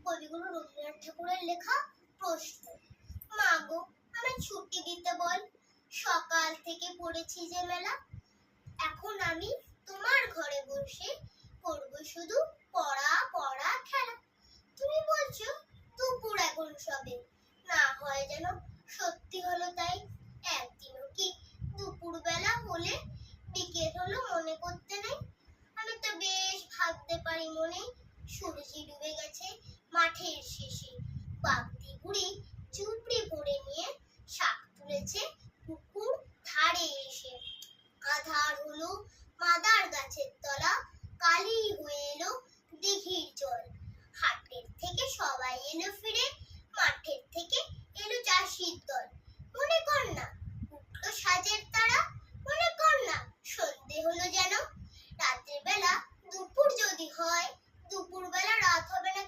কবিগুরু রবীন্দ্রনাথ ঠাকুরের লেখা প্রশ্ন। মা গো, আমায় ছুটি দিতে বল, সকাল থেকে পড়েছি যে মেলা। এখন আমি তোমার ঘরে বসে করব শুধু পড়া পড়া খেলা। তুমি বলছো দুপুর এখন সবে, না হয় যেন সত্যি হলো তাই। একদিনও কি দুপুর বেলা হলে বিকেল হলো মনে করতে নেই? আমি তো বেশ ভাবতে পারি মনে, সূর্যি ডুবে গেছে মাঠের শেষে। বাগদি বুড়ি চুপড়ি ভরে নিয়ে শাক তুলেছে পুকুর ধারে এসে। আধার হলো মাদার গাছের তলা, কালি হয়ে এলো দিঘির জল। হাটের থেকে সবাই এলো ফিরে, মাঠের থেকে এলো চাষির দল। মনে কর না উঠলো সাজের তারা, মনে কর না সন্ধে হলো যেন। রাতের বেলা দুপুর যদি হয়, দুপুর বেলা রাত হবে না